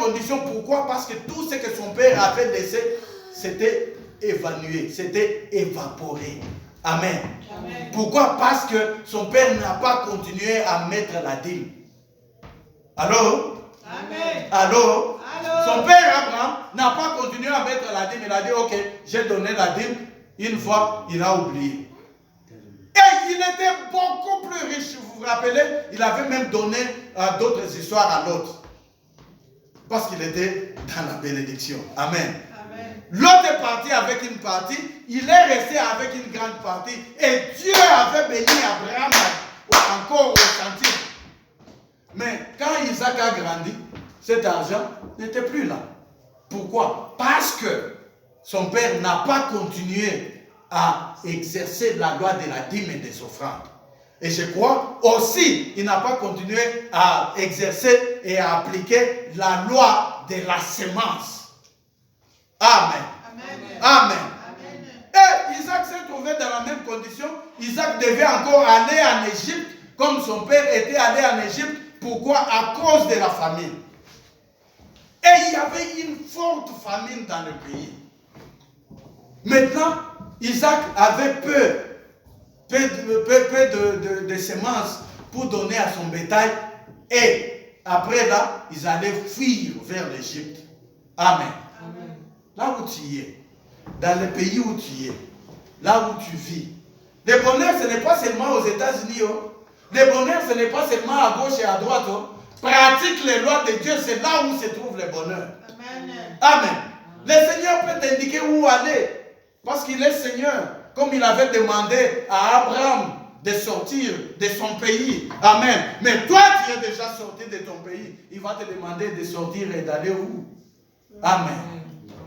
condition. Pourquoi? Parce que tout ce que son père avait laissé, c'était évanoué, c'était évaporé. Amen. Amen. Pourquoi? Parce que son père n'a pas continué à mettre la dîme. Allô? Amen. Allô? Son père Abraham n'a pas continué à mettre la dîme. Il a dit, ok, j'ai donné la dîme. Une fois, il a oublié. Et il était beaucoup plus riche. Vous vous rappelez? Il avait même donné d'autres histoires à l'autre. Parce qu'il était dans la bénédiction. Amen. L'autre est parti avec une partie, il est resté avec une grande partie, et Dieu avait béni Abraham encore au centime. Mais quand Isaac a grandi, cet argent n'était plus là. Pourquoi? Parce que son père n'a pas continué à exercer la loi de la dîme et des offrandes. Et je crois aussi, il n'a pas continué à exercer et à appliquer la loi de la semence. Amen. Amen. Amen. Amen. Et Isaac s'est trouvé dans la même condition. Isaac devait encore aller en Égypte, comme son père était allé en Égypte. Pourquoi? À cause de la famine. Et il y avait une forte famine dans le pays. Maintenant, Isaac avait peu de semences pour donner à son bétail. Et après là, ils allaient fuir vers l'Égypte. Amen. Amen. Là où tu es, dans le pays où tu es, là où tu vis, le bonheur, ce n'est pas seulement aux États-Unis. Oh. Le bonheur, ce n'est pas seulement à gauche et à droite. Oh. Pratique les lois de Dieu, c'est là où se trouve le bonheur. Amen. Amen. Le Seigneur peut t'indiquer où aller, parce qu'il est Seigneur, comme il avait demandé à Abraham de sortir de son pays. Amen. Mais toi, tu es déjà sorti de ton pays. Il va te demander de sortir et d'aller où? Amen.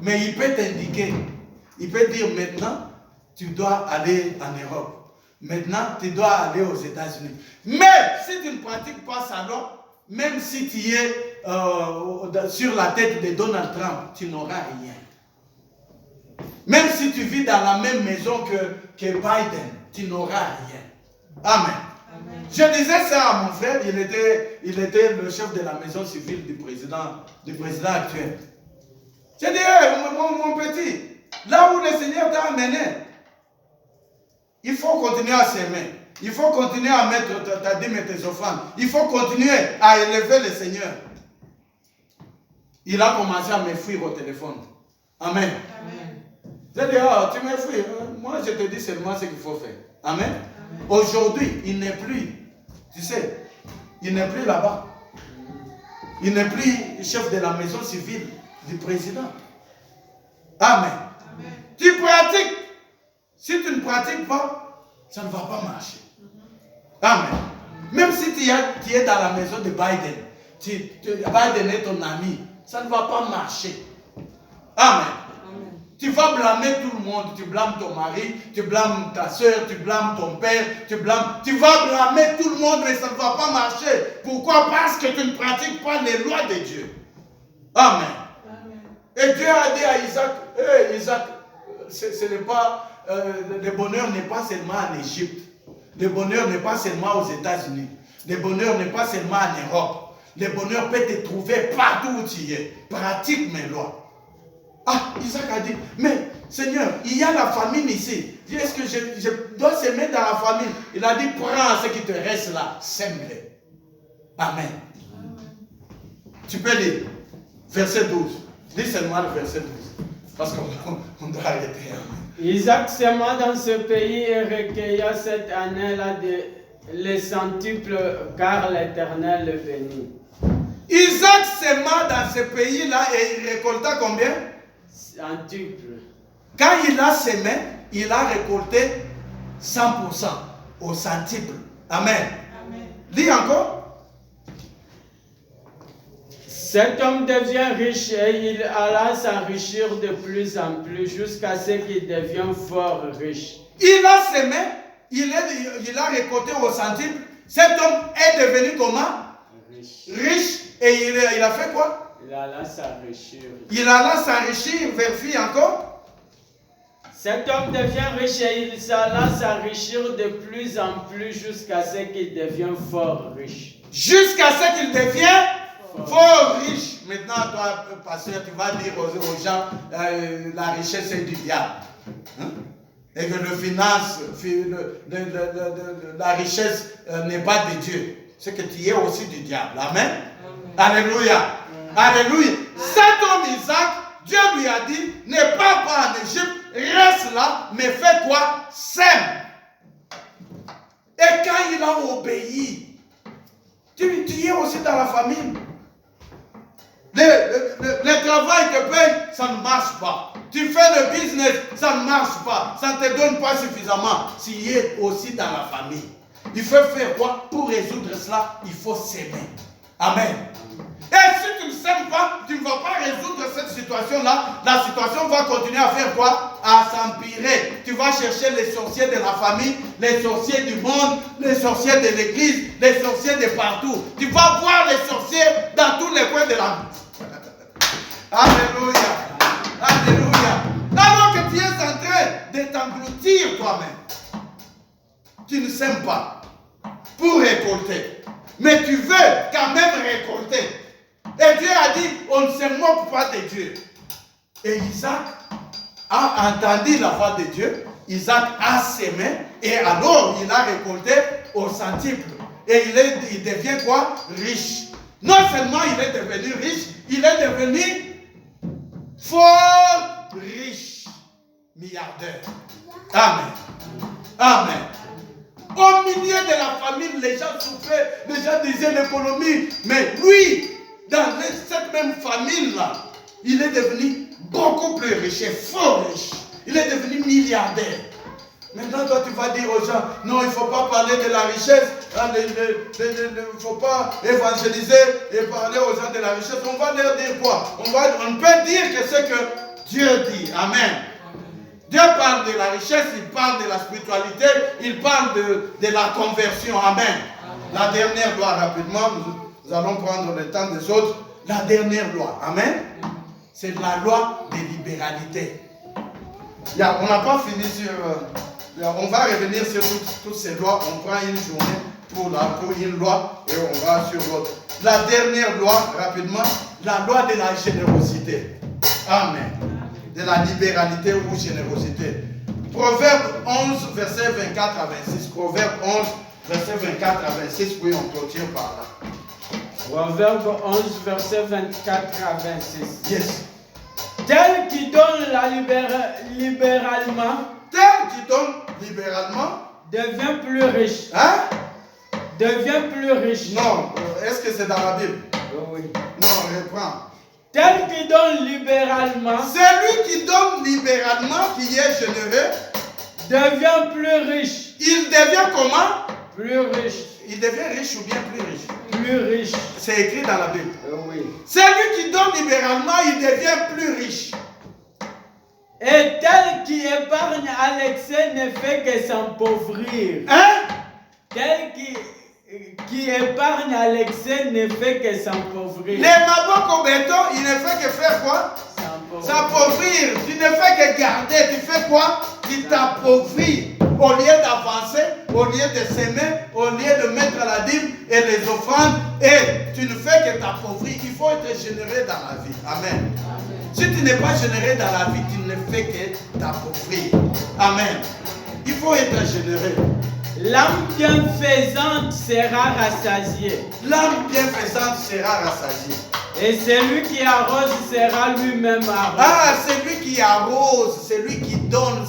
Mais il peut t'indiquer, il peut dire maintenant, tu dois aller en Europe. Maintenant, tu dois aller aux États-Unis. Mais si tu ne pratiques pas ça, alors, même si tu es sur la tête de Donald Trump, tu n'auras rien. Même si tu vis dans la même maison que Biden, tu n'auras rien. Amen. Amen. Je disais ça à mon frère, il était le chef de la maison civile du président actuel. Je dis, hey, mon petit, là où le Seigneur t'a amené, il faut continuer à s'aimer. Il faut continuer à mettre ta dîme et tes offrandes. Il faut continuer à élever le Seigneur. Il a commencé à me fuir au téléphone. Amen. Amen. Je dis, oh, tu me fuis. Moi, je te dis seulement ce qu'il faut faire. Amen. Amen. Aujourd'hui, il n'est plus, tu sais, il n'est plus là-bas. Il n'est plus chef de la maison civile du président. Amen. Amen. Tu pratiques. Si tu ne pratiques pas, ça ne va pas marcher. Amen. Même si tu es dans la maison de Biden, Biden est ton ami, ça ne va pas marcher. Amen. Amen. Tu vas blâmer tout le monde. Tu blâmes ton mari, tu blâmes ta soeur, tu blâmes ton père, tu vas blâmer tout le monde, mais ça ne va pas marcher. Pourquoi? Parce que tu ne pratiques pas les lois de Dieu. Amen. Amen. Et Dieu a dit à Isaac, hey, Isaac, ce n'est pas, le bonheur n'est pas seulement en Égypte. Le bonheur n'est pas seulement aux États-Unis. Le bonheur n'est pas seulement en Europe. Le bonheur peut te trouver partout où tu es. Pratique mes lois. Ah, Isaac a dit, mais Seigneur, il y a la famine ici. Est-ce que je dois semer dans la famine? Il a dit, prends ce qui te reste là, sème-le. Amen. Tu peux lire verset 12. Lis seulement le verset 12. Parce qu'on doit arrêter. Isaac sema dans ce pays et recueilla cette année-là les centuples, car l'Éternel le bénit. Isaac sema dans ce pays-là et il récolta combien? Centuples. Quand il a semé, il a récolté 100% au centuple. Amen. Amen. Lis encore. Cet homme devient riche et il alla s'enrichir de plus en plus jusqu'à ce qu'il devienne fort riche. Il a semé, il a récolté au centuple. Cet homme est devenu comment? Riche. Et il a fait quoi? Il alla s'enrichir. Il alla s'enrichir, vérifie encore. Cet homme devient riche et il alla s'enrichir de plus en plus jusqu'à ce qu'il devienne fort riche. Jusqu'à ce qu'il devienne Fort riche. Maintenant, toi, pasteur, tu vas dire aux gens, la richesse est du diable. Hein? Et que la richesse n'est pas de Dieu. C'est que tu es aussi du diable. Amen. Alléluia. Alléluia. Cet homme Isaac, Dieu lui a dit, ne pars pas en Égypte, reste là, mais fais quoi? Sème. Et quand il a obéi, tu es aussi dans la famille. Le travail te paye, ça ne marche pas. Tu fais le business, ça ne marche pas. Ça ne te donne pas suffisamment. Tu es aussi dans la famille. Il faut faire quoi? Pour résoudre cela, il faut s'aimer. Amen. Et si tu ne s'aimes pas, tu ne vas pas résoudre cette situation-là. La situation va continuer à faire quoi? À s'empirer. Tu vas chercher les sorciers de la famille, les sorciers du monde, les sorciers de l'église, les sorciers de partout. Tu vas voir les sorciers dans tous les coins de la vie. Alléluia. Alléluia. Alors que tu es en train de t'engloutir toi-même. Tu ne s'aimes pas pour récolter. Mais tu veux quand même récolter. Et Dieu a dit, on ne se moque pas de Dieu. Et Isaac a entendu la voix de Dieu. Isaac a semé. Et alors, il a récolté au centuple. Et il devient quoi? Riche. Non seulement il est devenu riche, il est devenu fort riche. Milliardaire. Amen. Amen. Au milieu de la famille, les gens souffraient, les gens disaient l'économie. Mais lui, dans cette même famille-là, il est devenu beaucoup plus riche et fort riche. Il est devenu milliardaire. Maintenant, toi, tu vas dire aux gens, non, il ne faut pas parler de la richesse, il ne faut pas évangéliser et parler aux gens de la richesse. On va leur dire quoi? On peut dire que c'est que Dieu dit. Amen. Dieu parle de la richesse, il parle de la spiritualité, il parle de la conversion. Amen. La dernière loi, rapidement, nous allons prendre le temps des autres. La dernière loi, amen, c'est la loi de libéralité. On n'a pas fini sur... on va revenir sur toutes ces lois. On prend une journée pour une loi et on va sur l'autre. La dernière loi, rapidement, la loi de la générosité. Amen. De la libéralité ou générosité. Proverbe 11, verset 24 à 26. Proverbe 11, verset 24 à 26. Oui, on clôture par là. Proverbe 11, verset 24 à 26. Yes. Tel qui donne libéralement, devient plus riche. Hein? Devient plus riche. Non. Est-ce que c'est dans la Bible? Oui. Non, reprends. Tel qui donne libéralement, celui qui donne libéralement, qui est généreux, devient plus riche. Il devient comment? Plus riche. Il devient riche ou bien plus riche? Plus riche. C'est écrit dans la Bible. Oui. Celui qui donne libéralement, il devient plus riche. Et tel qui épargne à l'excès ne fait que s'appauvrir. Hein? Tel qui épargne à l'excès ne fait que s'appauvrir. Les maboko béton, il ne fait que faire quoi? S'appauvrir. Tu ne fais que garder. Tu fais quoi? Tu t'appauvris. Au lieu d'avancer, au lieu de s'aimer, au lieu de mettre la dîme et les offrandes, et tu ne fais que t'appauvrir. Il faut être généreux dans la vie. Amen. Si tu n'es pas généreux dans la vie, tu ne fais que t'appauvrir. Amen. Il faut être généreux. L'âme bienfaisante sera rassasiée. L'âme bienfaisante sera rassasiée. Et celui qui arrose sera lui-même arrosé. Ah, celui qui arrose, celui qui donne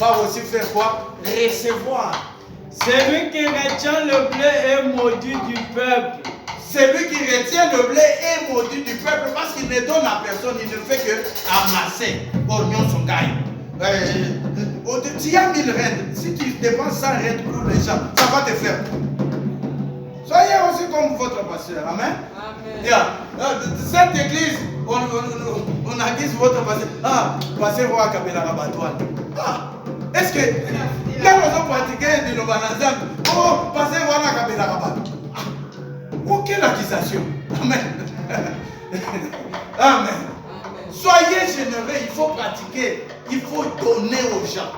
va aussi faire quoi? Recevoir. Celui qui retient le blé est maudit du peuple. Celui qui retient le blé est maudit du peuple parce qu'il ne donne à personne, il ne fait que amasser. Oignon son gagne. Tu as 1000 rentes. Si tu dépenses 100 rentes pour les gens, ça va te faire. Soyez aussi comme votre pasteur. Amen. Cette église, on accuse votre pasteur. Ah, pasteur Roi Kabila Rabatouane. Ah, est-ce que là nous avons pratiqué du Lobanazam? Oh, pasteur Roi Kabila Rabatouane. Aucune accusation. Amen. Amen. Soyez généreux, il faut pratiquer, il faut donner aux gens.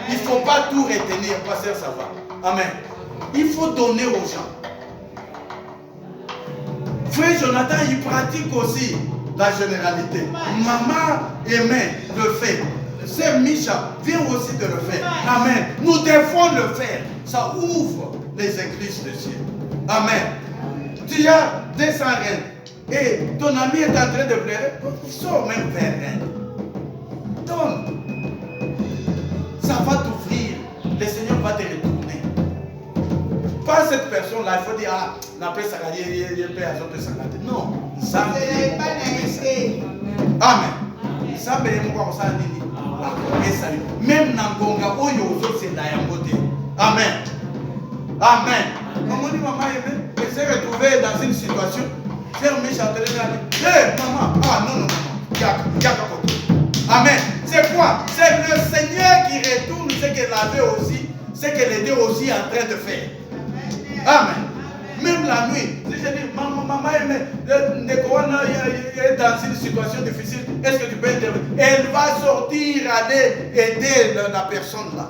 Il ne faut pas tout retenir, pasteur, ça va. Amen. Il faut donner aux gens. Frère Jonathan, il pratique aussi la généralité. Maman Aimée le fait. Sœur Micha vient aussi de le faire. Amen. Nous devons le faire. Ça ouvre les églises de Dieu. Amen. Tu as 200 reines et ton ami est en train de pleurer. Sors même vers elle. Donne. Ça va t'ouvrir. Le Seigneur va te retourner. Pas cette personne-là, il faut dire, ah, n'a pas sagadi, il peut à d'autres sagadi. Non. Ça n'est pas naïveté. Amen. Ça me dit, moi, ça dit. Même Nangonga, c'est Dayangote. Amen. Amen. Maman dit, maman, elle s'est retrouvée dans une situation. Frère Michel, elle dit, hé, maman, ah non, non, non. Amen. C'est quoi? C'est le Seigneur qui retourne ce qu'elle avait aussi, ce qu'elle était aussi en train de faire. Amen. Même la nuit, si je dis, maman, est dans une situation difficile, est-ce que tu peux intervenir? Elle va sortir, aller aider la personne là.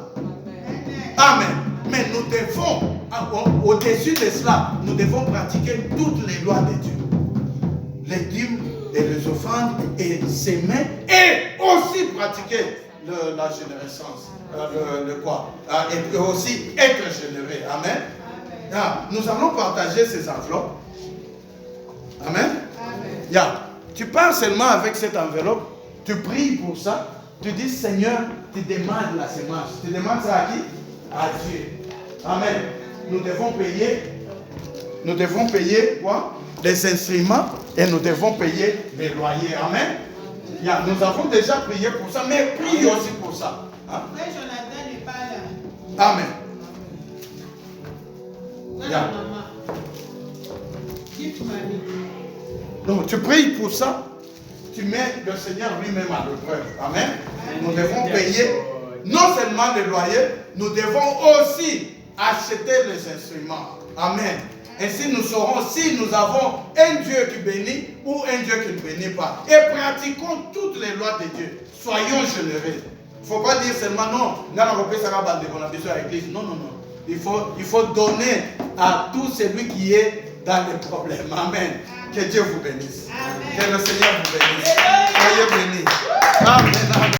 Amen. Mais nous devons, au-dessus de cela, nous devons pratiquer toutes les lois de Dieu. Les dîmes et les offrandes et s'aimer et aussi pratiquer la générosité. Le quoi? Et aussi être généreux. Amen. Nous allons partager ces enveloppes. Amen. Tu pars seulement avec cette enveloppe, tu pries pour ça, tu dis Seigneur, tu demandes la sémence. Tu demandes ça à qui? À Dieu. Amen. Nous devons payer quoi? Les instruments et nous devons payer les loyers. Amen. Nous avons déjà prié pour ça, mais prie aussi pour ça. Hein? Jonathan n'est pas là. Amen. Donc tu pries pour ça, tu mets le Seigneur lui-même à l'épreuve. Amen. Nous devons payer non seulement les loyers, nous devons aussi acheter les instruments. Amen. Ainsi nous saurons si nous avons un Dieu qui bénit ou un Dieu qui ne bénit pas. Et pratiquons toutes les lois de Dieu. Soyons généreux. Il ne faut pas dire seulement non, non, non, non. Il faut donner à tout celui qui est dans les problèmes. Amen. Que Dieu vous bénisse. Amen. Que le Seigneur vous bénisse. Soyez bénis. Amen.